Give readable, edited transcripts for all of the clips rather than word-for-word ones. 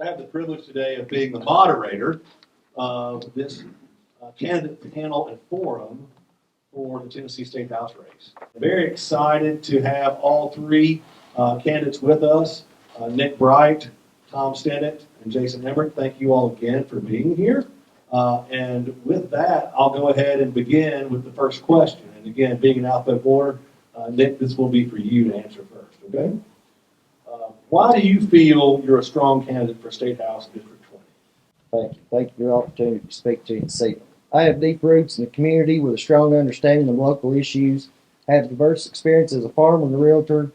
I have the privilege today of being the moderator of this candidate panel and forum for the Tennessee State House race. I'm very excited to have all three candidates with us, Nick Bright, Tom Stinnett, and Jason Emert. Thank you all again for being here. And with that, I'll go ahead and begin with the first question. And again, being in alphabetical order, Nick, this will be for you to answer first, okay? Why do you feel you're a strong candidate for State House District 20? Thank you. Thank you for the opportunity to speak to you this evening. I have deep roots in the community with a strong understanding of local issues. I have diverse experience as a farmer and a realtor.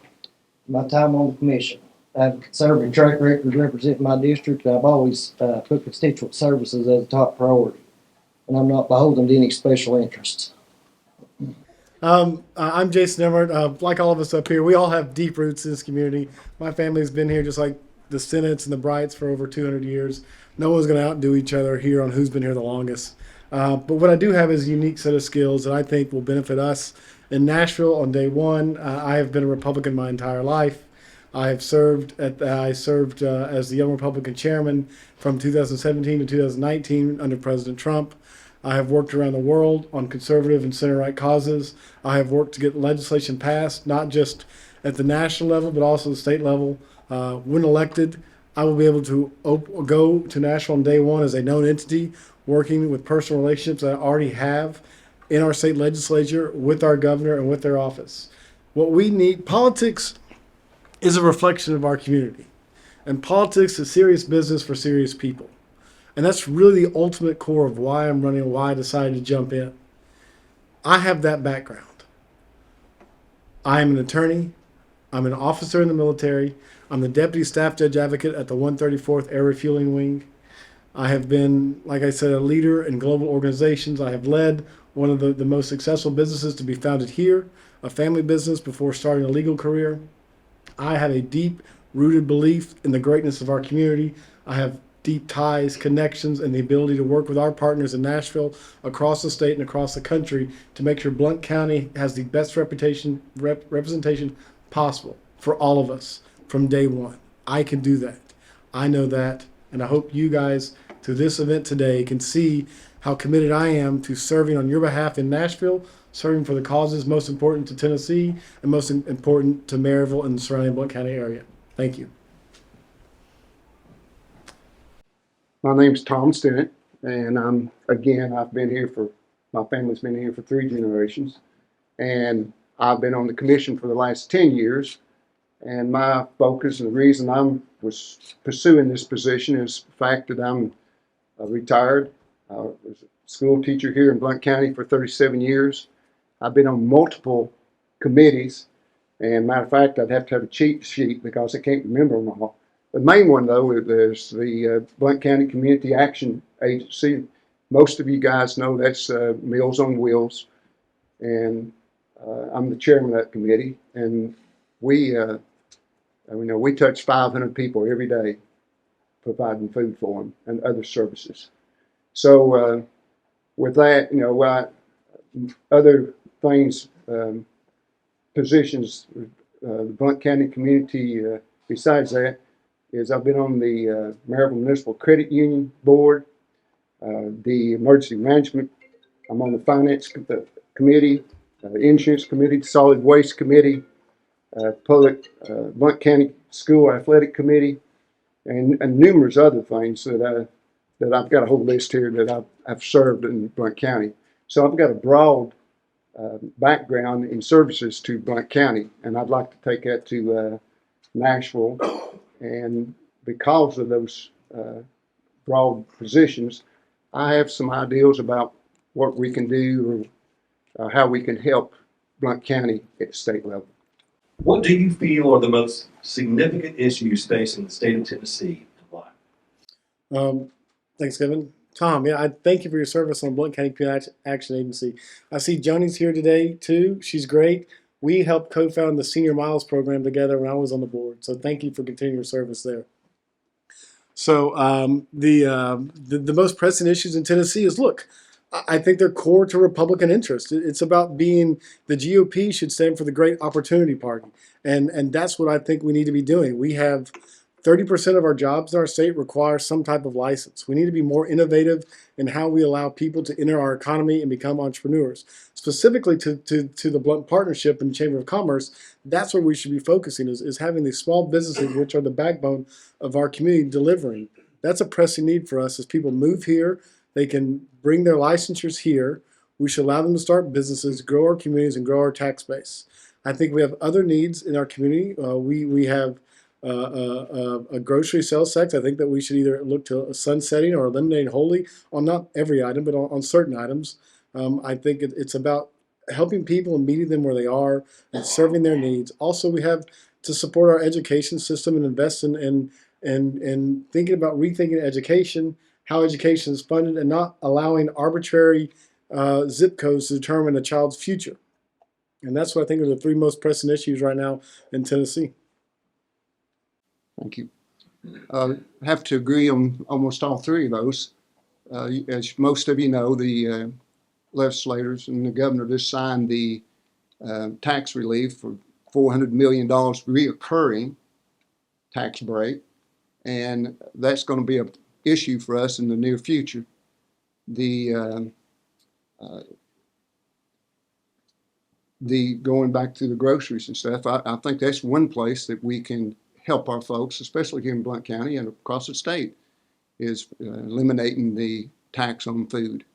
My time on the commission. I have a conservative track record representing my district. I've always put constituent services as a top priority, and I'm not beholden to any special interests. I'm Jason Emert. Like all of us up here, we all have deep roots in this community. My family's been here just like the Stinnetts and the Brights for over 200 years. No one's going to outdo each other here on who's been here the longest. But what I do have is a unique set of skills that I think will benefit us. In Nashville on day one, I have been a Republican my entire life. I served as the Young Republican Chairman from 2017 to 2019 under President Trump. I have worked around the world on conservative and center-right causes. I have worked to get legislation passed, not just at the national level, but also the state level. When elected, I will be able to go to Nashville on day one as a known entity, working with personal relationships that I already have in our state legislature with our governor and with their office. What we need, politics is a reflection of our community. And politics is serious business for serious people. And that's really the ultimate core of why I'm running and why I decided to jump in. I have that background. I am an attorney. I'm an officer in the military. I'm the Deputy Staff Judge Advocate at the 134th Air Refueling Wing. I have been, like I said, a leader in global organizations. I have led one of the most successful businesses to be founded here, a family business, before starting a legal career. I have a deep-rooted belief in the greatness of our community. I have deep ties, connections, and the ability to work with our partners in Nashville, across the state and across the country to make sure Blount County has the best representation possible for all of us from day one. I can do that. I know that, and I hope you guys through this event today can see how committed I am to serving on your behalf in Nashville, serving for the causes most important to Tennessee and most important to Maryville and the surrounding Blount County area. Thank you. My name's Tom Stinnett, and I've been here my family's been here for 3 generations, and I've been on the commission for the last 10 years, and my focus and the reason I was pursuing this position is the fact that I'm retired. I was a school teacher here in Blount County for 37 years. I've been on multiple committees, and matter of fact, I'd have to have a cheat sheet because I can't remember them all. The main one, though, is the Blount County Community Action Agency. Most of you guys know that's Meals on Wheels, and I'm the chairman of that committee. And we touch 500 people every day, providing food for them and other services. So with that, other things, positions, the Blount County community. Besides that, is I've been on the Maryville Municipal Credit Union Board, the Emergency Management. I'm on the Finance Committee, Insurance Committee, Solid Waste Committee, Blount County School Athletic Committee, and numerous other things that I've got a whole list here that I've served in Blount County. So I've got a broad background in services to Blount County, and I'd like to take that to Nashville. And because of those broad positions, I have some ideas about what we can do or how we can help Blount County at the state level. What do you feel are the most significant issues facing the state of Tennessee and why? Thanks, Kevin. Tom, I thank you for your service on Blount County Community Action Agency. I see Joni's here today, too. She's great. We helped co-found the Senior Miles program together when I was on the board. So thank you for continuing your service there. So the most pressing issues in Tennessee is, look, I think they're core to Republican interest. It's about being, the GOP should stand for the Great Opportunity Party. And that's what I think we need to be doing. We have 30% of our jobs in our state require some type of license. We need to be more innovative in how we allow people to enter our economy and become entrepreneurs. Specifically to the Blount Partnership and Chamber of Commerce, that's where we should be focusing is having these small businesses, which are the backbone of our community, delivering. That's a pressing need for us as people move here. They can bring their licensures here. We should allow them to start businesses, grow our communities, and grow our tax base. I think we have other needs in our community. We have a grocery sales tax. I think that we should either look to sunsetting or eliminating wholly on not every item, but on certain items. I think it's about helping people and meeting them where they are and serving their needs. Also, we have to support our education system and invest in thinking about rethinking education, how education is funded, and not allowing arbitrary zip codes to determine a child's future. And that's what I think are the three most pressing issues right now in Tennessee. Thank you. Have to agree on almost all three of those. As most of you know, the legislators and the governor just signed the tax relief for $400 million reoccurring tax break, and that's going to be an issue for us in the near future. The going back to the groceries and stuff, I think that's one place that we can help our folks, especially here in Blount County and across the state, is eliminating the tax on food.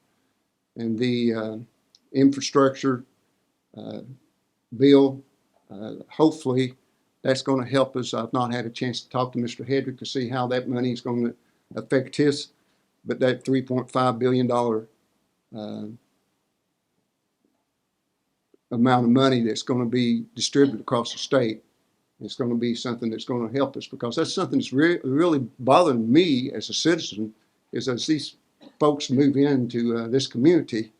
And the infrastructure bill, hopefully that's going to help us. I've not had a chance to talk to Mr. Hedrick to see how that money is going to affect his, but that $3.5 billion amount of money that's going to be distributed across the state, it's going to be something that's going to help us, because that's something that's really bothering me as a citizen, is as these folks move into this community,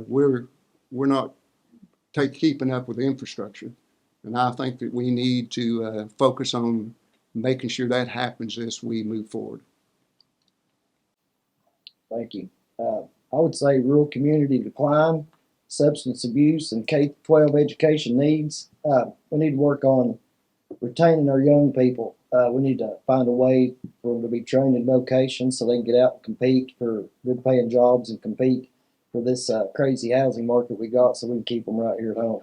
we're not keeping up with the infrastructure. And I think that we need to focus on making sure that happens as we move forward. Thank you. I would say rural community decline, substance abuse, and K-12 education needs. We need to work on retaining our young people. We need to find a way for them to be trained in vocations so they can get out and compete for good paying jobs and compete for this crazy housing market we got, so we can keep them right here at home.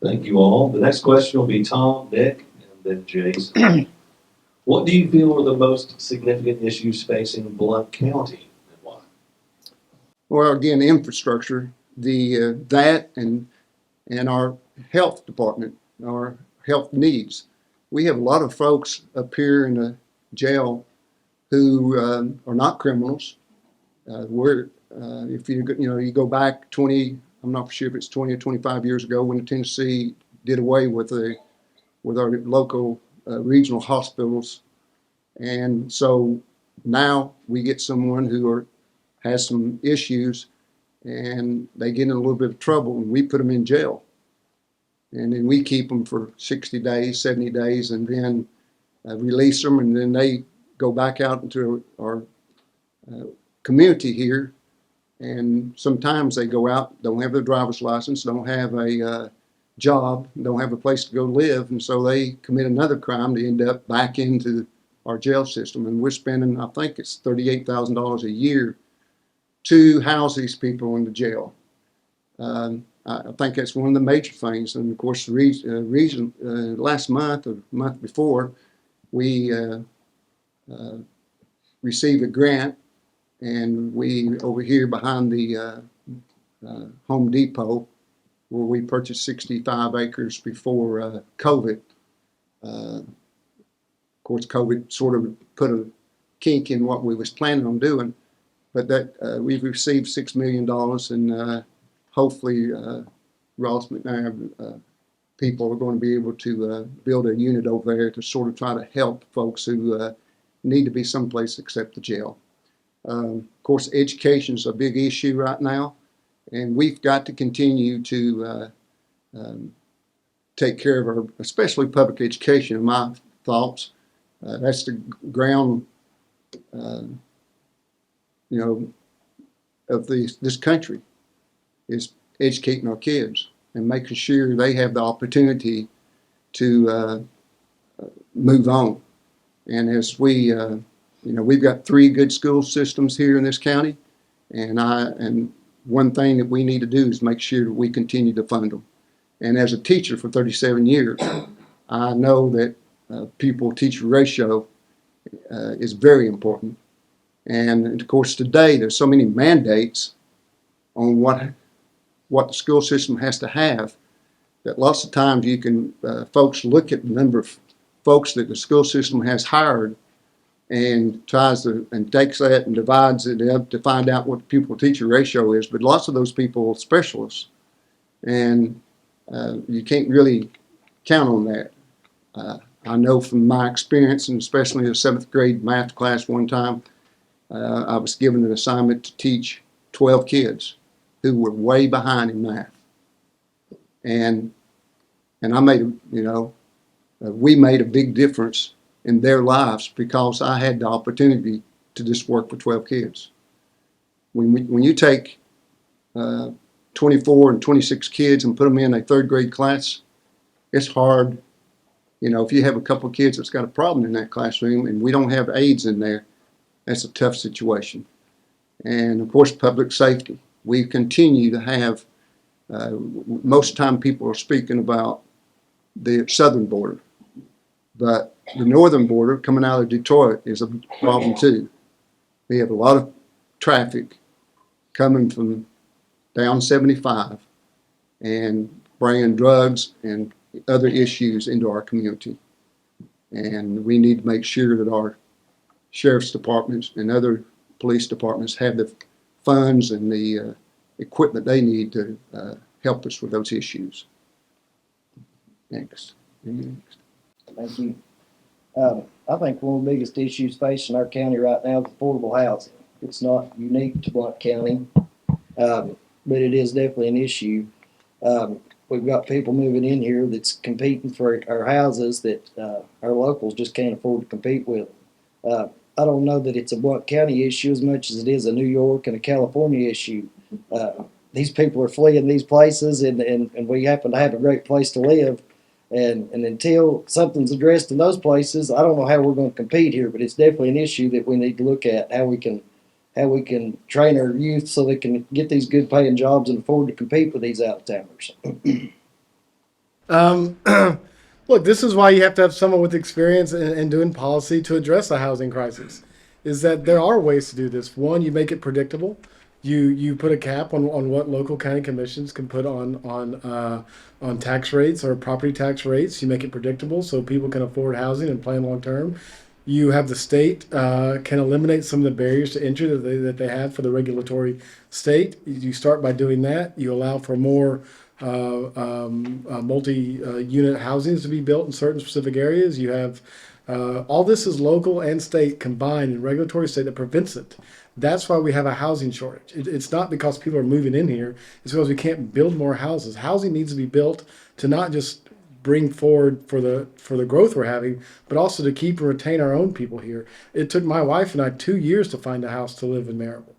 Thank you all. The next question will be Tom, Nick, and then Jason. What do you feel are the most significant issues facing Blount County, and why? Well, again, infrastructure, that and our health department, our health needs. We have a lot of folks up here in the jail who are not criminals. If you go back 20, I'm not sure if it's 20 or 25 years ago, when Tennessee did away with our local regional hospitals, and so now we get someone who has some issues, and they get in a little bit of trouble, and we put them in jail. And then we keep them for 60 days, 70 days, and then release them, and then they go back out into our community here. And sometimes they go out, don't have their driver's license, don't have a job, don't have a place to go live, and so they commit another crime to end up back into our jail system. And we're spending, I think it's $38,000 a year to house these people in the jail. I think that's one of the major things. And of course, last month or month before, we received a grant, and we over here behind the Home Depot, where we purchased 65 acres before COVID. Of course, COVID sort of put a kink in what we was planning on doing, but that we've received $6 million, and hopefully Ross McNair people are going to be able to build a unit over there to sort of try to help folks who need to be someplace except the jail. Of course, education is a big issue right now, and we've got to continue to take care of our, especially public education, in my thoughts. That's the ground, of this country, is educating our kids and making sure they have the opportunity to move on. And as we've got 3 good school systems here in this county, and one thing that we need to do is make sure that we continue to fund them. And as a teacher for 37 years, I know that pupil-teacher ratio is very important. And of course, today there's so many mandates on what the school system has to have that lots of times you can folks look at the number of folks that the school system has hired and takes that and divides it up to find out what the pupil-teacher ratio is. But lots of those people are specialists, and you can't really count on that. I know from my experience, and especially in the 7th grade math class one time, I was given an assignment to teach 12 kids who were way behind in math. And I made, we made a big difference in their lives because I had the opportunity to just work with 12 kids. When you take 24 and 26 kids and put them in a 3rd grade class, it's hard. If you have a couple of kids that's got a problem in that classroom and we don't have aides in there, that's a tough situation. And of course, public safety. We continue to have, most of the time people are speaking about the southern border, but the northern border coming out of Detroit is a problem too. We have a lot of traffic coming from down 75 and bringing drugs and other issues into our community. And we need to make sure that our sheriff's departments and other police departments have the funds and the equipment they need to help us with those issues. Next. Thank you. I think one of the biggest issues facing our county right now is affordable housing. It's not unique to Blount County, but it is definitely an issue. We've got people moving in here that's competing for our houses that our locals just can't afford to compete with. I don't know that it's a Blount County issue as much as it is a New York and a California issue. These people are fleeing these places, and we happen to have a great place to live. And until something's addressed in those places, I don't know how we're going to compete here. But it's definitely an issue that we need to look at, how we can train our youth so they can get these good paying jobs and afford to compete with these out-of-towners. Look, this is why you have to have someone with experience in doing policy to address a housing crisis, is that there are ways to do this. One, you make it predictable. You put a cap on what local county commissions can put on tax rates or property tax rates. You make it predictable so people can afford housing and plan long term. You have the state can eliminate some of the barriers to entry that they have for the regulatory state. You start by doing that. You allow for more multi-unit housings to be built in certain specific areas. You have all this is local and state combined in regulatory state that prevents it. That's why we have a housing shortage. It's not because people are moving in here. It's because we can't build more houses. Housing needs to be built to not just bring forward for the growth we're having, but also to keep and retain our own people here. It took my wife and I 2 years to find a house to live in Maryville.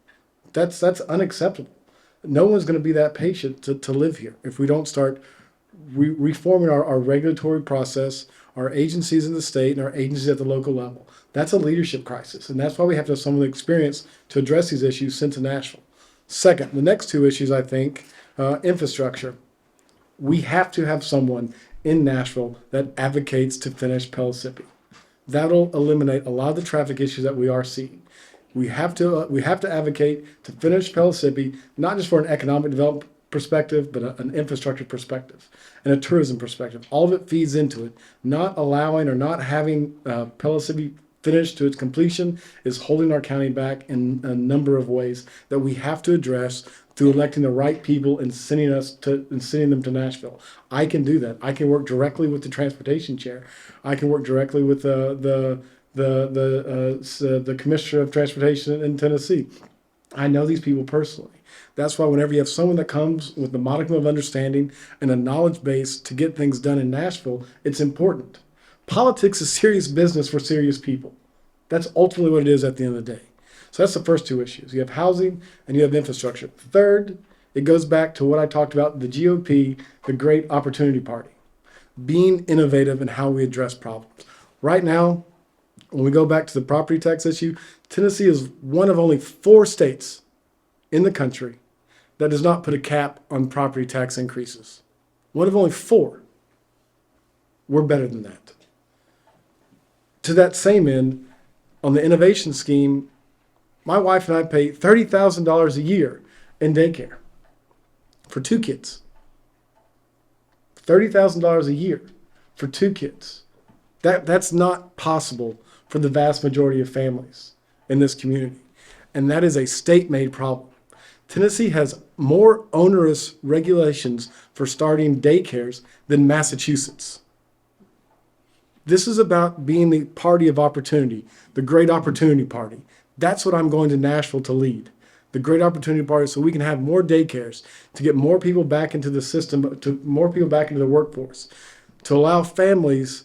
That's unacceptable. No one's going to be that patient to live here if we don't start reforming our regulatory process, our agencies in the state and our agencies at the local level. That's a leadership crisis, and that's why we have to have some of the experience to address these issues sent to Nashville. Second, the next 2 issues, I think, infrastructure. We have to have someone in Nashville that advocates to finish Pellissippi. That'll eliminate a lot of the traffic issues that we are seeing. We have to advocate to finish Pellissippi, not just for an economic development perspective, but an infrastructure perspective and a tourism perspective. All of it feeds into it. Not allowing or not having Pellissippi finished to its completion is holding our county back in a number of ways that we have to address through electing the right people and sending them to Nashville. I can do that. I can work directly with the transportation chair. I can work directly with the commissioner of transportation in Tennessee. I know these people personally. That's why whenever you have someone that comes with the modicum of understanding and a knowledge base to get things done in Nashville, it's important. Politics is serious business for serious people. That's ultimately what it is at the end of the day. So that's the first 2 issues. You have housing and you have infrastructure. Third, it goes back to what I talked about, the GOP, the Great Opportunity Party. being innovative in how we address problems. Right now, when we go back to the property tax issue, Tennessee is one of only 4 states in the country that does not put a cap on property tax increases. One of only 4. We're better than that. To that same end, on the innovation scheme, my wife and I pay $30,000 a year in daycare for 2 kids. $30,000 a year for 2 kids. That's not possible for the vast majority of families in this community. And that is a state-made problem. Tennessee has more onerous regulations for starting daycares than Massachusetts. This is about being the party of opportunity, the great opportunity party. That's what I'm going to Nashville to lead. The great opportunity party, so we can have more daycares, to get more people back into the system, to more people back into the workforce, to allow families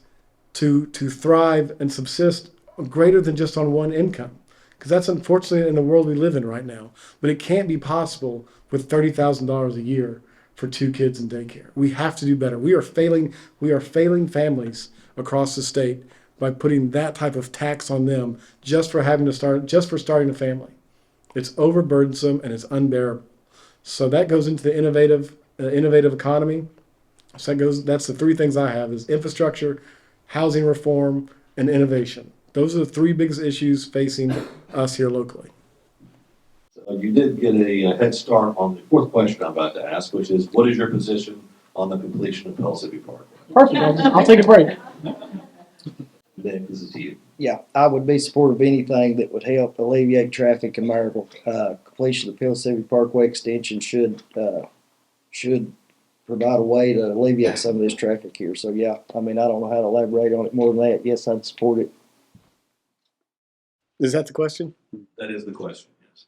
to thrive and subsist greater than just on one income. Because that's unfortunately in the world we live in right now. But it can't be possible with $30,000 a year for 2 kids in daycare. We have to do better. We are failing families across the state by putting that type of tax on them just for starting a family. It's overburdensome and it's unbearable. So that goes into the innovative economy. So that's the 3 things I have: is infrastructure, housing reform, and innovation. Those are the 3 biggest issues facing us here locally. So you did get a head start on the 4th question I'm about to ask, which is, what is your position on the completion of Pellissippi Parkway? Perfect. I'll take a break. Nick, this is to you. Yeah, I would be supportive of anything that would help alleviate traffic in Maryville. Completion of the Pellissippi Parkway extension should provide a way to alleviate some of this traffic here. So yeah, I mean, I don't know how to elaborate on it more than that. Yes, I'd support it. Is that the question? That is the question, yes.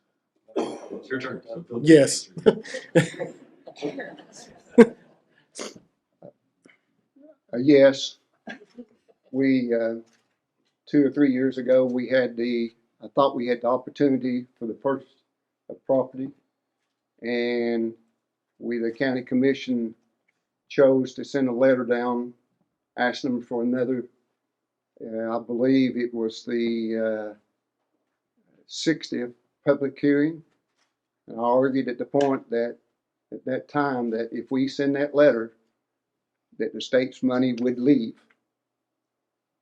It's your turn. So feel free to Yes. answer. Yes, we, 2 or 3 years ago, I thought we had the opportunity for the purchase of property. And the county commission chose to send a letter down asking them for another, I believe it was the 60th public hearing. And I argued at the point that at that time that if we send that letter, that the state's money would leave.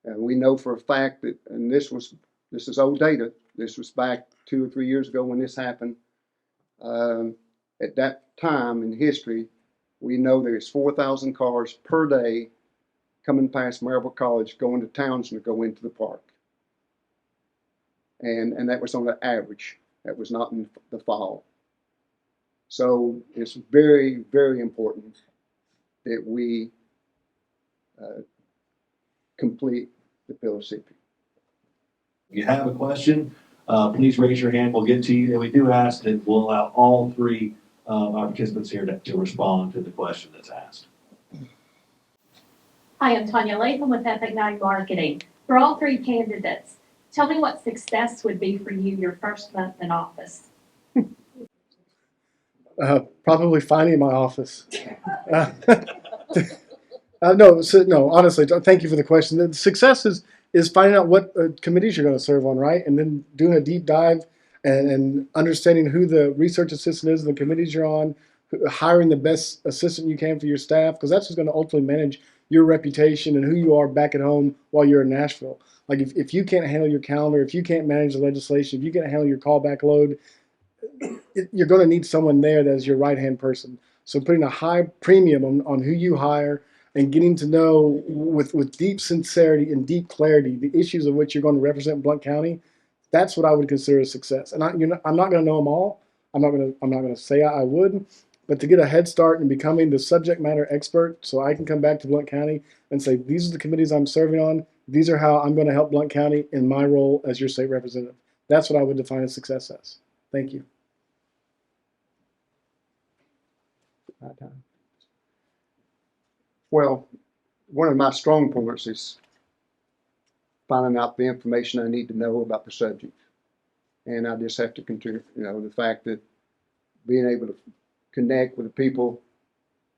And we know for a fact that, and this is old data, this was back 2 or 3 years ago when this happened. At that time in history, we know there's 4,000 cars per day coming past Maryville College going to Townsend to go into the park. And that was on the average. That was not in the fall. So it's very, very important that we complete the Pellissippi. If you have a question, please raise your hand. We'll get to you. And we do ask that we'll allow all 3 our participants here to respond to the question that's asked. Hi, I'm Tanya Latham with Epic 9 Marketing. For all 3 candidates, tell me what success would be for you your first month in office. Probably finding my office. No, honestly, thank you for the question. The success is finding out what committees you're going to serve on, right? And then doing a deep dive and understanding who the research assistant is and the committees you're on, hiring the best assistant you can for your staff, because that's who's going to ultimately manage your reputation and who you are back at home while you're in Nashville. Like if you can't handle your calendar, if you can't manage the legislation, if you can't handle your callback load, you're going to need someone there that's your right-hand person. So putting a high premium on who you hire and getting to know with deep sincerity and deep clarity the issues of which you're going to represent Blount County, that's what I would consider a success. And I'm not going to know them all. I'm not going to say I would, but to get a head start in becoming the subject matter expert, so I can come back to Blount County and say, these are the committees I'm serving on. These are how I'm going to help Blount County in my role as your state representative. That's what I would define as success as. Thank you. Well, one of my strong points is finding out the information I need to know about the subject. And I just have to continue, the fact that being able to connect with the people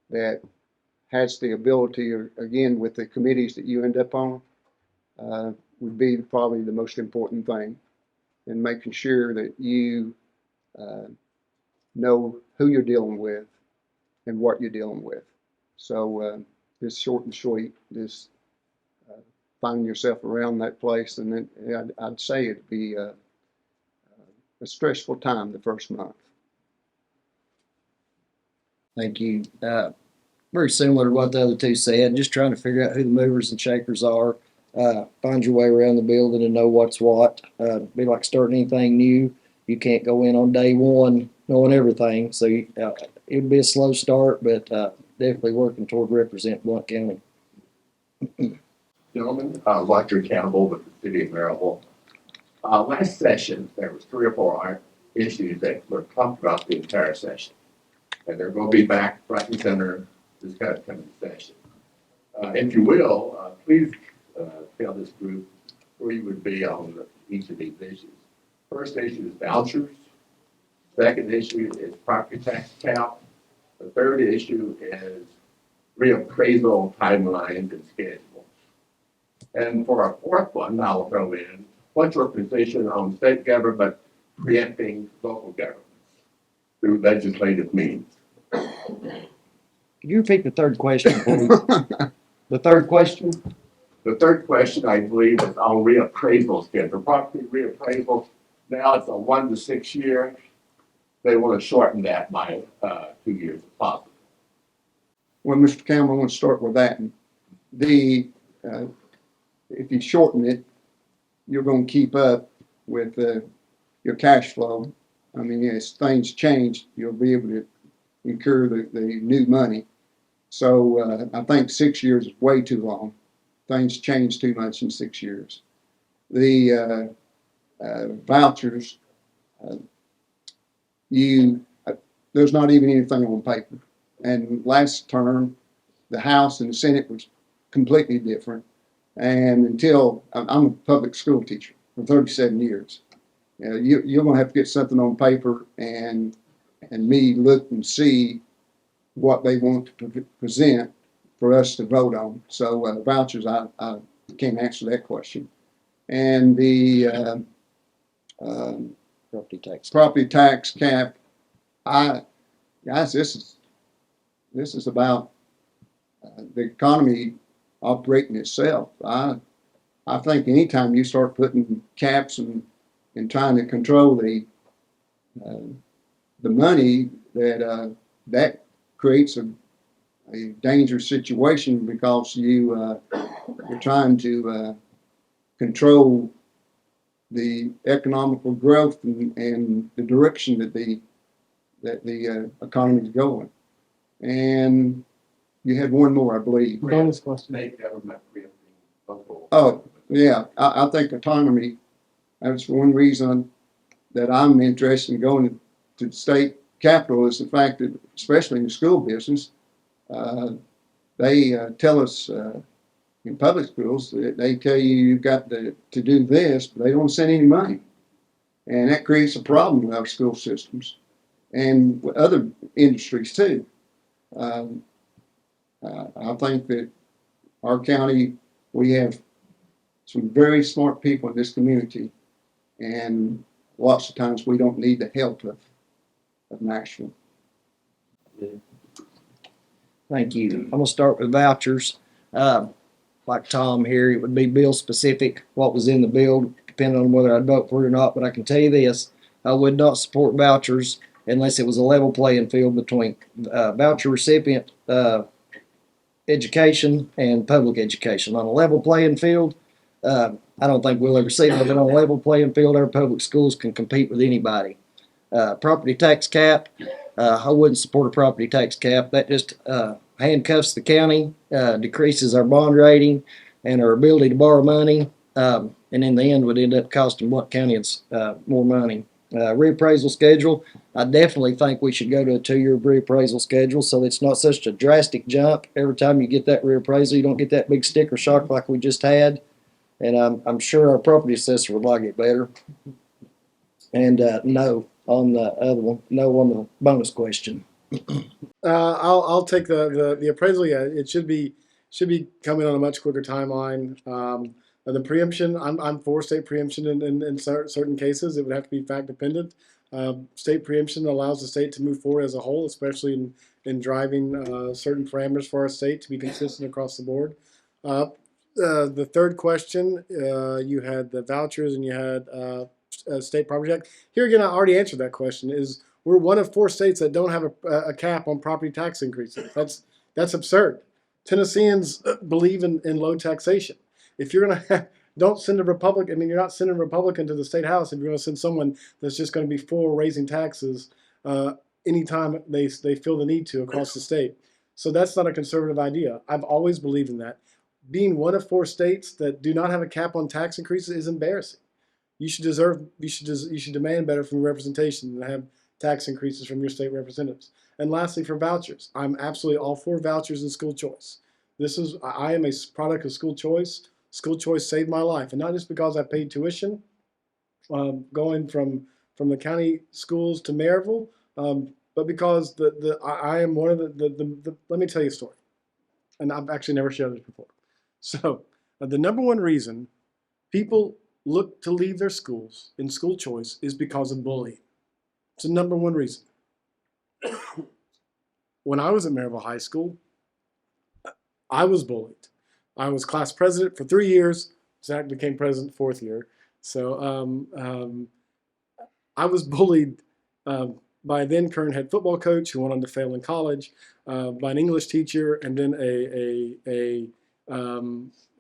that has the ability, again, with the committees that you end up on, would be probably the most important thing, in making sure that you know who you're dealing with and what you're dealing with. So just short and sweet, just finding yourself around that place, and then I'd say it'd be a stressful time the first month. Thank you. Very similar to what the other two said, just trying to figure out who the movers and shakers are, find your way around the building and know what's what. Be like starting anything new. You can't go in on day one knowing everything, so it would be a slow start, but definitely working toward representing Blount County. Gentlemen, Roger Campbell with the City of Maryville. Last session, there was 3 or 4 issues that were talked about the entire session. And they're going to be back front and center this coming session. If you will, please tell this group where you would be on each of these issues. First issue is vouchers. Second issue is property tax cap. The third issue is reappraisal timelines and schedules. And for our fourth one, I'll throw in, what's your position on state government preempting local governments through legislative means? Could you repeat the third question, please? The third question? The third question, I believe, is on reappraisal schedule. Property reappraisal, now it's a 1 to 6 year. They want to shorten that by 2 years if possible. Well, Mr. Campbell, I want to start with that. If you shorten it, you're going to keep up with your cash flow. I mean, as things change, you'll be able to incur the new money. So I think 6 years is way too long. Things change too much in 6 years. The vouchers, there's not even anything on paper. And last term, the House and the Senate was completely different. And until I'm a public school teacher for 37 years, you're going to have to get something on paper and me look and see what they want to present for us to vote on. So vouchers, I can't answer that question. And the property tax cap, guys, this is about the economy operating itself. I think anytime you start putting caps and trying to control the money, that creates a dangerous situation, because you're trying to control the economical growth and the direction that the economy is going. And you had one more, I believe. Bonus question. State government preempting local. Oh, yeah, I think autonomy, that's one reason that I'm interested in going to the state capital, is the fact that, especially in the school business, they tell us in public schools that they tell you you've got to do this, but they don't send any money. And that creates a problem with our school systems and with other industries too. I think that our county, we have some very smart people in this community, and lots of times we don't need the help of Nashville. Thank you. I'm going to start with vouchers. Like Tom here, it would be bill specific, what was in the bill, depending on whether I'd vote for it or not. But I can tell you this, I would not support vouchers unless it was a level playing field between voucher recipient education and public education. On a level playing field, I don't think we'll ever see that, but on a level playing field, our public schools can compete with anybody. Property tax cap, I wouldn't support a property tax cap. That just handcuffs the county, decreases our bond rating and our ability to borrow money, and in the end would end up costing Blount County more money. Reappraisal schedule, I definitely think we should go to a 2-year reappraisal schedule, so it's not such a drastic jump. Every time you get that reappraisal, you don't get that big sticker shock like we just had. And I'm sure our property assessor would like it better. And no on the other one, no on the bonus question. I'll take the appraisal. Yeah, it should be coming on a much quicker timeline. The preemption, I'm for state preemption in certain cases. It would have to be fact dependent. State preemption allows the state to move forward as a whole, especially in driving certain parameters for our state to be consistent across the board. The third question, you had the vouchers and you had state property tax. Here again, I already answered that question. We're one of 4 states that don't have a cap on property tax increases. That's absurd. Tennesseans believe in low taxation. If you're gonna don't send a Republican. I mean, you're not sending a Republican to the state house if you're going to send someone that's just going to be for raising taxes anytime they feel the need to across the state. So that's not a conservative idea. I've always believed in that. Being one of 4 states that do not have a cap on tax increases is embarrassing. You should demand better from your representation than have tax increases from your state representatives. And lastly, for vouchers, I'm absolutely all for vouchers and school choice. I am a product of school choice. School choice saved my life, and not just because I paid tuition, going from the county schools to Maryville, but because I am one of the. Let me tell you a story, and I've actually never shared this before. So the number one reason people look to leave their schools in school choice is because of bullying. It's the number one reason. When I was at Maryville High School, I was bullied. I was class president for 3 years. Zach became president 4th year. So I was bullied by a then current head football coach who went on to fail in college, by an English teacher, and then a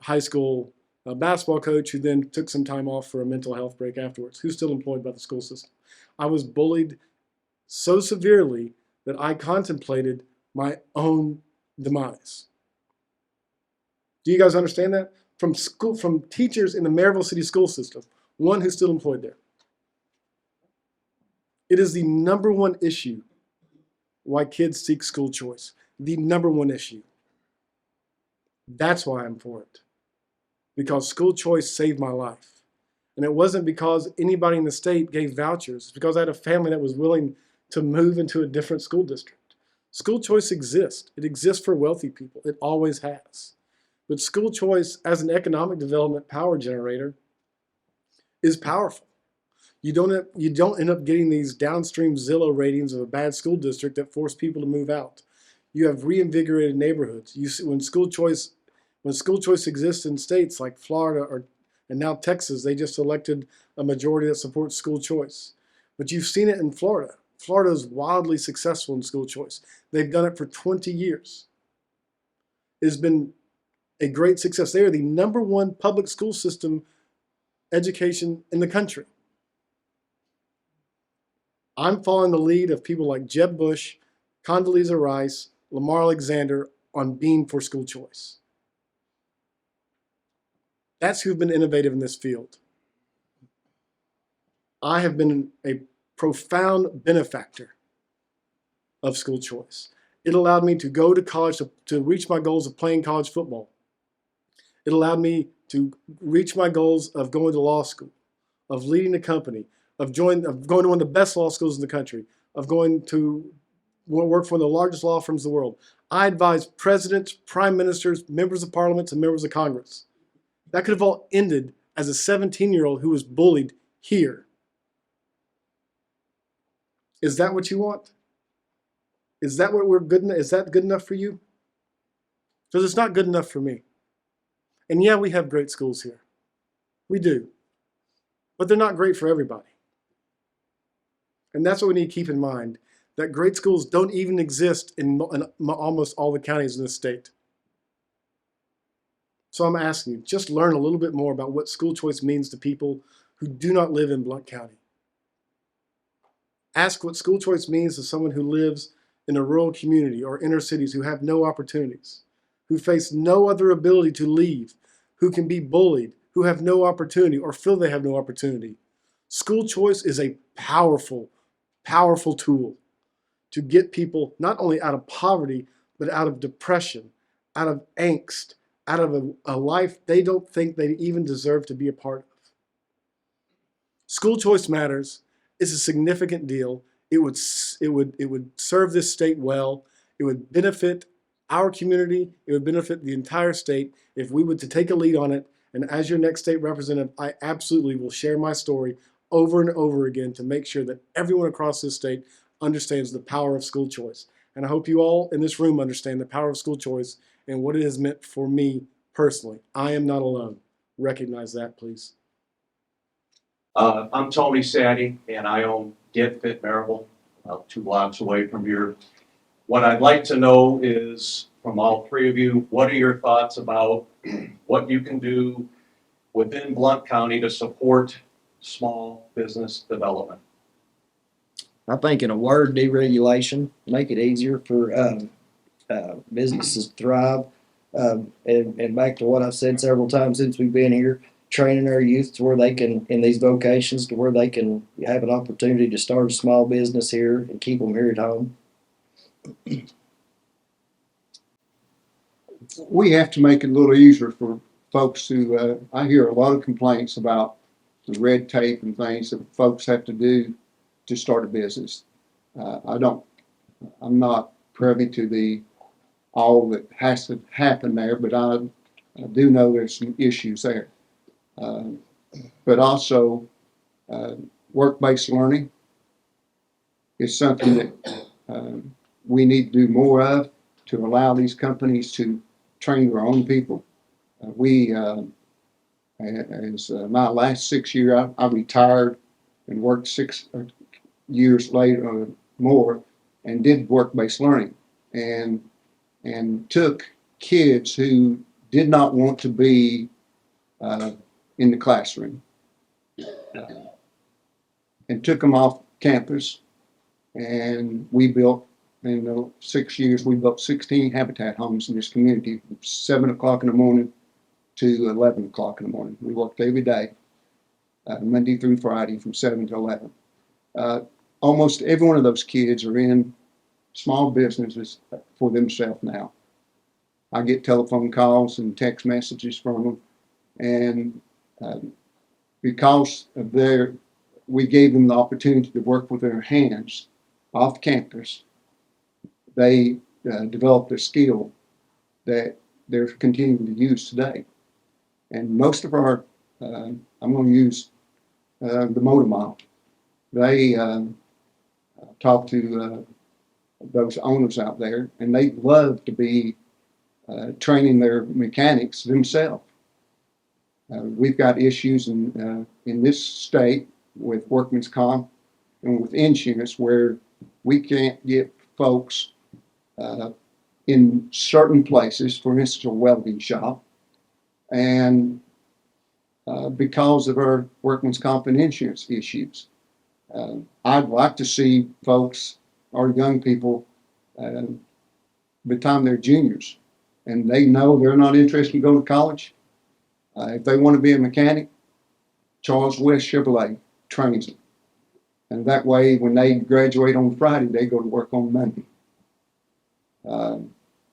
high school basketball coach who then took some time off for a mental health break afterwards, who's still employed by the school system. I was bullied so severely that I contemplated my own demise. Do you guys understand that? From teachers in the Maryville City school system, one who's still employed there. It is the number one issue why kids seek school choice. The number one issue. That's why I'm for it. Because school choice saved my life. And it wasn't because anybody in the state gave vouchers. It's because I had a family that was willing to move into a different school district. School choice exists. It exists for wealthy people. It always has. But school choice as an economic development power generator is powerful. You don't end up getting these downstream Zillow ratings of a bad school district that force people to move out. You have reinvigorated neighborhoods. When school choice exists in states like Florida and now Texas, they just elected a majority that supports school choice. But you've seen it in Florida. Florida is wildly successful in school choice. They've done it for 20 years. It has been a great success. They are the number one public school system education in the country. I'm following the lead of people like Jeb Bush, Condoleezza Rice, Lamar Alexander on being for school choice. That's who've been innovative in this field. I have been a profound benefactor of school choice. It allowed me to go to college to reach my goals of playing college football. It allowed me to reach my goals of going to law school, of leading a company, of going to one of the best law schools in the country, of going to work for one of the largest law firms in the world. I advised presidents, prime ministers, members of parliament, and members of Congress. That could have all ended as a 17-year-old who was bullied here. Is that what you want? Is that what we're good enough? Is that good enough for you? Because it's not good enough for me. And yeah, we have great schools here. We do. But they're not great for everybody. And that's what we need to keep in mind, that great schools don't even exist in almost all the counties in the state. So I'm asking you, just learn a little bit more about what school choice means to people who do not live in Blount County. Ask what school choice means to someone who lives in a rural community or inner cities who have no opportunities, who face no other ability to leave, who can be bullied, who have no opportunity or feel they have no opportunity. School choice is a powerful, powerful tool to get people not only out of poverty, but out of depression, out of angst, out of a life they don't think they even deserve to be a part of. School choice matters. It's a significant deal. It would would serve this state well. It would benefit our community. It would benefit the entire state if we were to take a lead on it. And as your next state representative, I absolutely will share my story over and over again to make sure that everyone across this state understands the power of school choice. And I hope you all in this room understand the power of school choice and what it has meant for me personally. I am not alone. Recognize that, please. I'm Tony Sadie, and I own Get Fit Marable, 2 blocks away from here. What I'd like to know is, from all three of you, what are your thoughts about what you can do within Blount County to support small business development? I think in a word, deregulation, make it easier for businesses to thrive. And back to what I've said several times since we've been here, training our youth to where they can, in these vocations, to where they can have an opportunity to start a small business here and keep them here at home. We have to make it a little easier for folks who, I hear a lot of complaints about the red tape and things that folks have to do to start a business. I'm not privy to all that has to happen there, but I do know there's some issues there. But also, work-based learning is something that we need to do more of to allow these companies to train their own people. My last 6 years, I retired and worked 6 years later or more and did work-based learning and took kids who did not want to be in the classroom and took them off campus, and we built, in the 6 years, we built 16 habitat homes in this community from 7 o'clock in the morning to 11 o'clock in the morning. We worked every day, Monday through Friday from 7 to 11. Almost every one of those kids are in small businesses for themselves now. I get telephone calls and text messages from them, and because of we gave them the opportunity to work with their hands off campus, they developed a skill that they're continuing to use today. And most of our, I'm going to use the motor mile. They talk to those owners out there, and they love to be training their mechanics themselves. We've got issues in this state with workman's comp and with insurance where we can't get folks in certain places, for instance, a welding shop, and because of our workman's comp and insurance issues. I'd like to see folks, our young people, by the time they're juniors and they know they're not interested in going to college, if they want to be a mechanic, Charles West Chevrolet trains them. And that way, when they graduate on Friday, they go to work on Monday.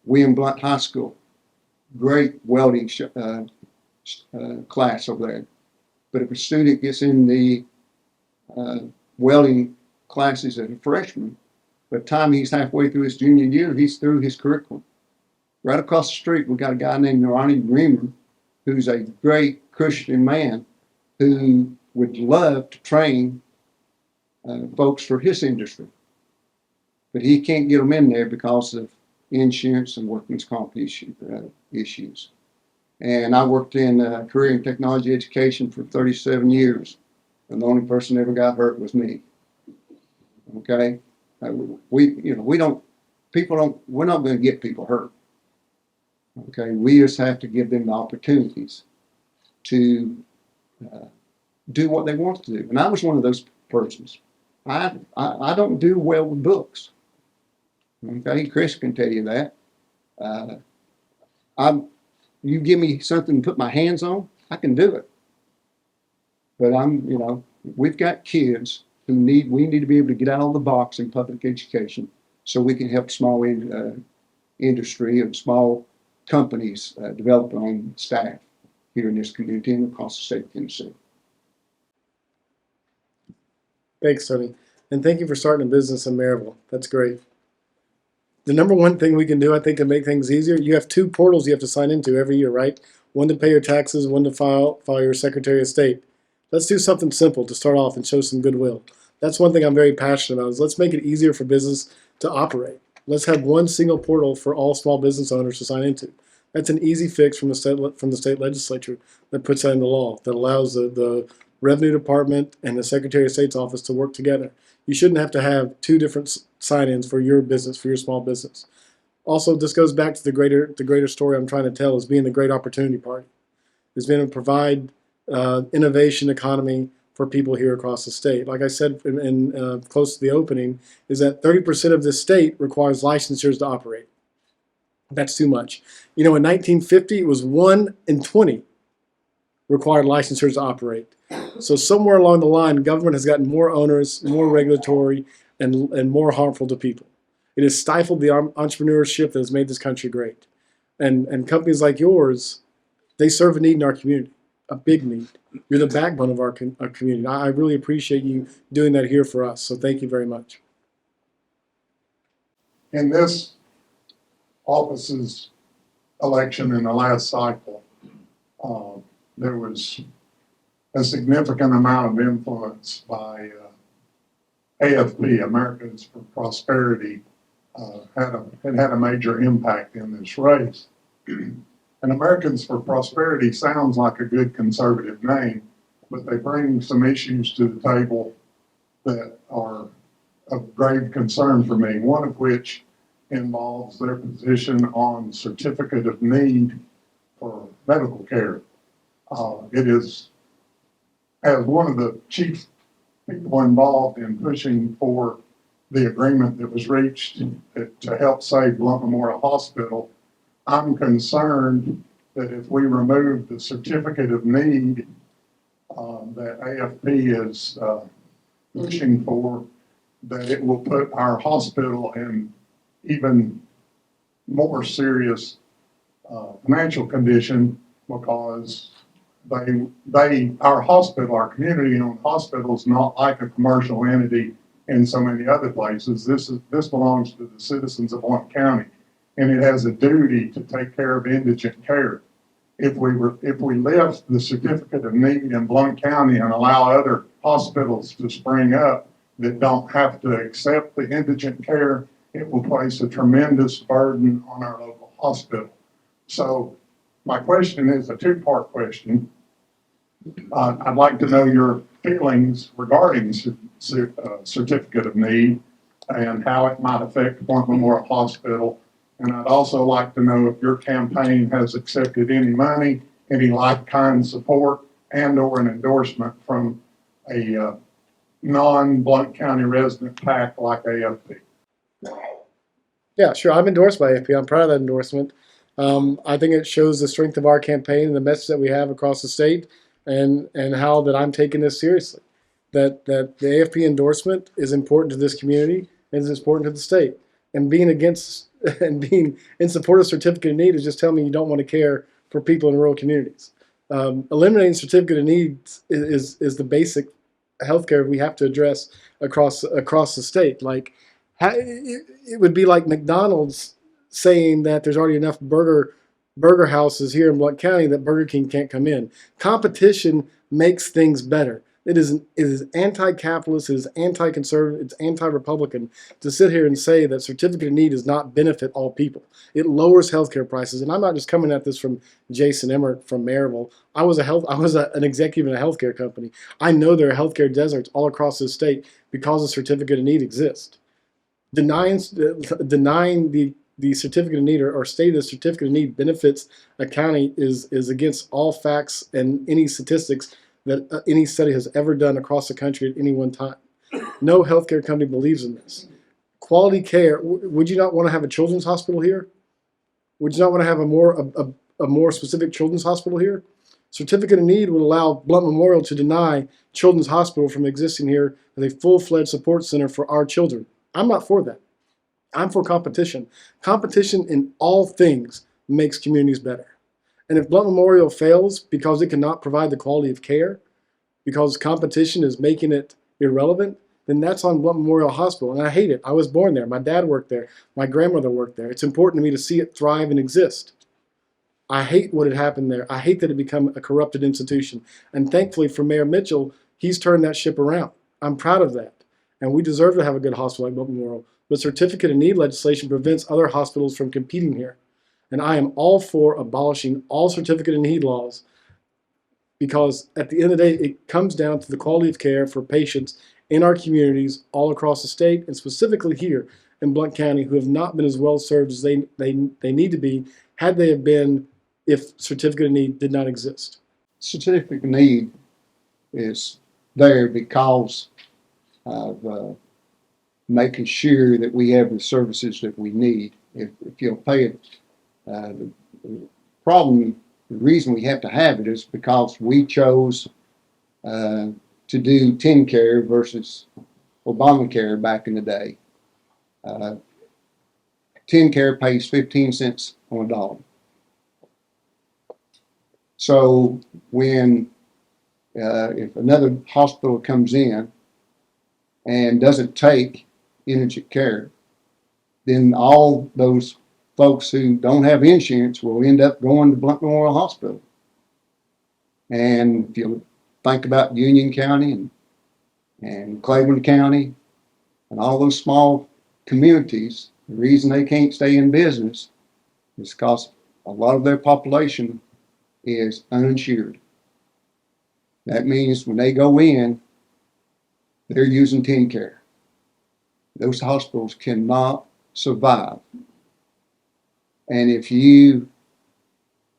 William Blount High School, great welding class over there. But if a student gets in the welding classes as a freshman, by the time he's halfway through his junior year, he's through his curriculum. Right across the street, we got a guy named Ronnie Reamer, who's a great Christian man who would love to train folks for his industry. But he can't get them in there because of insurance and workman's comp issues. And I worked in career and technology education for 37 years. And the only person that ever got hurt was me. Okay? We're not going to get people hurt. Okay? We just have to give them the opportunities to do what they want to do. And I was one of those persons. I don't do well with books. Okay? Chris can tell you that. You give me something to put my hands on, I can do it. But we've got kids who we need to be able to get out of the box in public education so we can help small industry and small companies develop their own staff here in this community and across the state of Tennessee. Thanks, Tony. And thank you for starting a business in Maryville. That's great. The number one thing we can do, I think, to make things easier, you have 2 portals you have to sign into every year, right? One to pay your taxes, one to file your Secretary of State. Let's do something simple to start off and show some goodwill. That's one thing I'm very passionate about, is let's make it easier for business to operate. Let's have one single portal for all small business owners to sign into. That's an easy fix from the state legislature that puts that into law, that allows the Revenue Department and the Secretary of State's office to work together. You shouldn't have to have 2 different sign-ins for your business, for your small business. Also, this goes back to the greater story I'm trying to tell, is being the great opportunity party. Is being to provide innovation economy for people here across the state. Like I said in close to the opening, is that 30% of this state requires licensures to operate. That's too much. You know, in 1950, it was 1 in 20 required licensures to operate. So somewhere along the line, government has gotten more onerous, more regulatory, and more harmful to people. It has stifled the entrepreneurship that has made this country great. And companies like yours, they serve a need in our community, a big need. You're the backbone of our community. I really appreciate you doing that here for us. So thank you very much. In this office's election in the last cycle, there was a significant amount of influence by AFP, Americans for Prosperity, had a major impact in this race. And Americans for Prosperity sounds like a good conservative name, but they bring some issues to the table that are of grave concern for me, one of which involves their position on certificate of need for medical care. It is, as one of the chief people involved in pushing for the agreement that was reached to help save Blount Memorial Hospital, I'm concerned that if we remove the certificate of need that AFP is pushing for, that it will put our hospital in even more serious financial condition, because our hospital, our community-owned hospital, is not like a commercial entity in so many other places. This belongs to the citizens of Blount County, and it has a duty to take care of indigent care. If we lift the certificate of need in Blount County and allow other hospitals to spring up that don't have to accept the indigent care, it will place a tremendous burden on our local hospital. So my question is a 2-part question. I'd like to know your feelings regarding certificate of need and how it might affect Blount Memorial Hospital. And I'd also like to know if your campaign has accepted any money, any like-kind support, and or an endorsement from a non-Blount County resident PAC like AFP. Yeah, sure. I'm endorsed by AFP. I'm proud of that endorsement. I think it shows the strength of our campaign and the message that we have across the state, and how that I'm taking this seriously. That the AFP endorsement is important to this community and is important to the state. And being against and being in support of certificate of need is just telling me you don't want to care for people in rural communities. Eliminating certificate of needs is the basic healthcare we have to address across the state. Like, it would be like McDonald's saying that there's already enough burger houses here in Blount County that Burger King can't come in. Competition makes things better. It is anti-capitalist, it is anti-conservative, it's anti-Republican to sit here and say that certificate of need does not benefit all people. It lowers healthcare prices, and I'm not just coming at this from Jason Emert from Maryville. I was an executive in a healthcare company. I know there are healthcare deserts all across the state because the certificate of need exists. Denying the certificate of need or stating the certificate of need benefits a county is against all facts and any statistics that any study has ever done across the country at any one time. No healthcare company believes in this. Quality care. Would you not want to have a children's hospital here? Would you not want to have a more specific children's hospital here? Certificate of need would allow Blount Memorial to deny Children's Hospital from existing here as a full-fledged support center for our children. I'm not for that. I'm for competition. Competition in all things makes communities better. And if Blount Memorial fails because it cannot provide the quality of care, because competition is making it irrelevant, then that's on Blount Memorial Hospital. And I hate it. I was born there. My dad worked there. My grandmother worked there. It's important to me to see it thrive and exist. I hate what had happened there. I hate that it become a corrupted institution. And thankfully for Mayor Mitchell, he's turned that ship around. I'm proud of that. And we deserve to have a good hospital like Blount Memorial. But certificate of need legislation prevents other hospitals from competing here. And I am all for abolishing all certificate of need laws, because at the end of the day, it comes down to the quality of care for patients in our communities all across the state, and specifically here in Blount County, who have not been as well served as they need to be, had they have been, if certificate of need did not exist. Certificate of need is there because of making sure that we have the services that we need. If you'll pay it, the problem, the reason we have to have it is because we chose to do TennCare versus Obamacare back in the day. TennCare pays 15 cents on a dollar. So when if another hospital comes in and doesn't take indigent care, then all those folks who don't have insurance will end up going to Blount Memorial Hospital. And if you think about Union County and Claiborne County and all those small communities, the reason they can't stay in business is because a lot of their population is uninsured. That means when they go in, they're using TennCare. Those hospitals cannot survive. And if you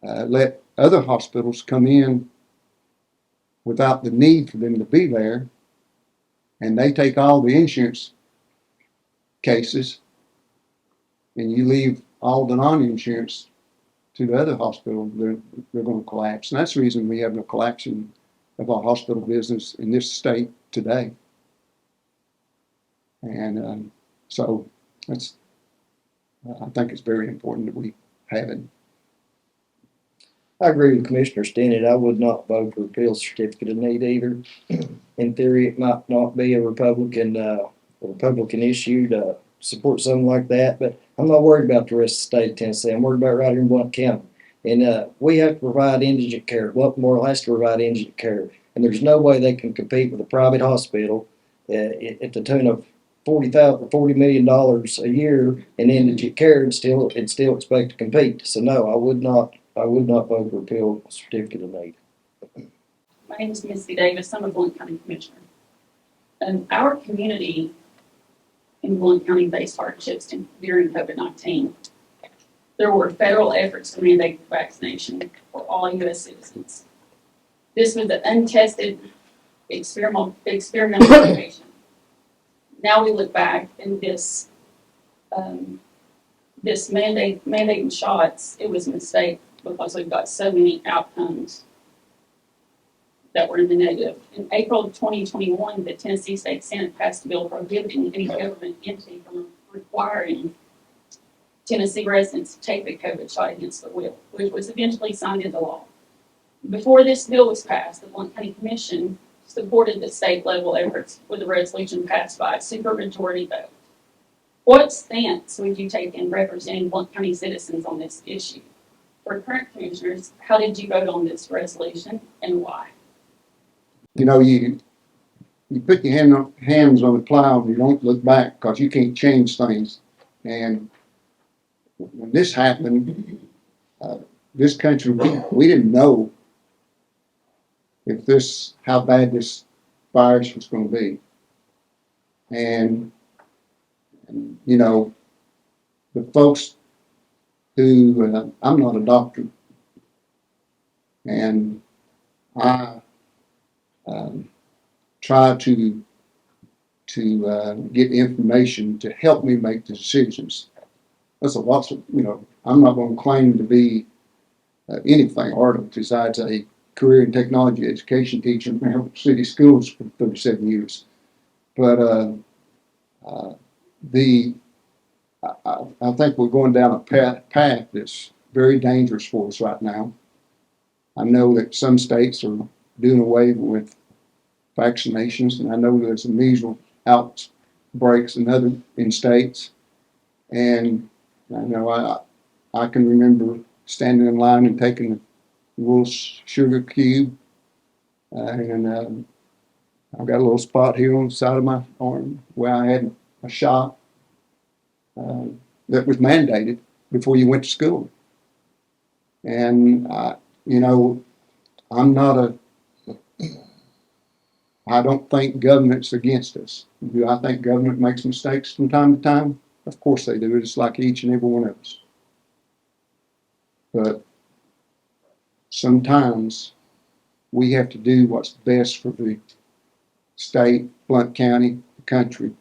let other hospitals come in without the need for them to be there, and they take all the insurance cases, and you leave all the non-insurance to the other hospital, they're going to collapse. And that's the reason we have no collapsing of our hospital business in this state today. And so that's, I think it's very important that we have it. I agree with Commissioner Stinnett. I would not vote to repeal certificate of need either. In theory, it might not be a Republican issue to support something like that, but I'm not worried about the rest of the state of Tennessee. I'm worried about right here in Blount County. And we have to provide indigent care. Blount Memorial has to provide indigent care. And there's no way they can compete with a private hospital at the tune of $40 million a year in indigent care and still expect to compete. So no, I would not vote to repeal certificate of need. My name is Missy Davis. I'm a Blount County Commissioner. And our community in Blount County faced hardships during COVID-19. There were federal efforts to mandate vaccination for all U.S. citizens. This was an untested experimental situation. Now we look back and this mandating shots, it was a mistake because we've got so many outcomes that were in the negative. In April of 2021, the Tennessee State Senate passed a bill prohibiting any government entity from requiring Tennessee residents to take the COVID shot against their will, which was eventually signed into law. Before this bill was passed, the Blount County Commission supported the state level efforts with a resolution passed by a supermajority vote. What stance would you take in representing Blount County citizens on this issue? For current commissioners, how did you vote on this resolution and why? You know, you put your hands on the plow and you don't look back because you can't change things. And when this happened, this country, we didn't know how bad this virus was going to be. And you know, the folks who, I'm not a doctor, and I try to get information to help me make the decisions. That's a lot of, you know, I'm not going to claim to be anything ardent besides a career and technology education teacher in Maryland City Schools for 37 years. But I think we're going down a path that's very dangerous for us right now. I know that some states are doing away with vaccinations, and I know there's a measles outbreaks in states. And I know I can remember standing in line and taking a little sugar cube, and I've got a little spot here on the side of my arm where I had a shot that was mandated before you went to school. And you know, I don't think government's against us. Do I think government makes mistakes from time to time? Of course they do, just like each and every one of us. But sometimes we have to do what's best for the state, Blount County, the country.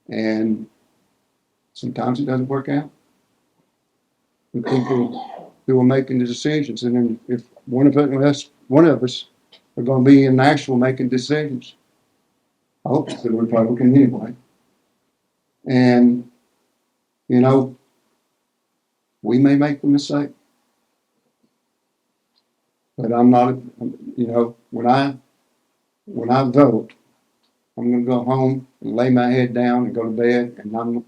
And sometimes it doesn't work out. The people who are making the decisions, and then if one of us are going to be in Nashville making decisions, I hope it's the Republican anyway. And you know, we may make the mistake, but I'm not. You know, when I vote, I'm going to go home and lay my head down and go to bed, and I'm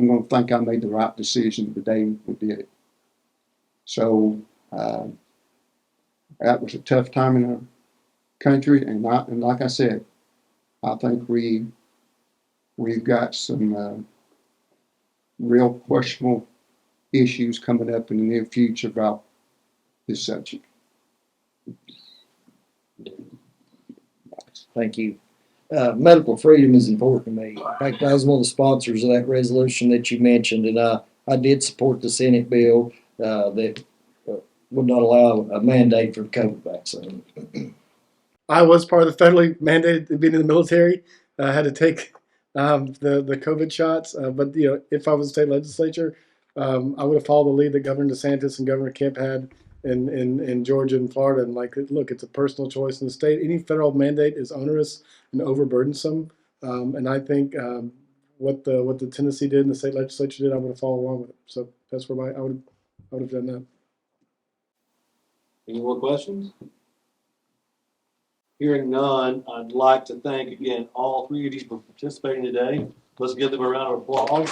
going to think I made the right decision the day we did it. So that was a tough time in our country, and like I said, I think we've got some real questionable issues coming up in the near future about this subject. Thank you. Medical freedom is important to me. In fact, I was one of the sponsors of that resolution that you mentioned, and I did support the Senate bill that would not allow a mandate for the COVID vaccine. I was part of the federally mandated being in the military. I had to take the COVID shots, but if I was state legislature, I would have followed the lead that Governor DeSantis and Governor Kemp had in Georgia and Florida. And look, it's a personal choice in the state. Any federal mandate is onerous and overburdensome. And I think what the Tennessee did and the state legislature did, I would have followed along with it. So that's where I would have done that. Any more questions? Hearing none, I'd like to thank again all three of you for participating today. Let's give them a round of applause.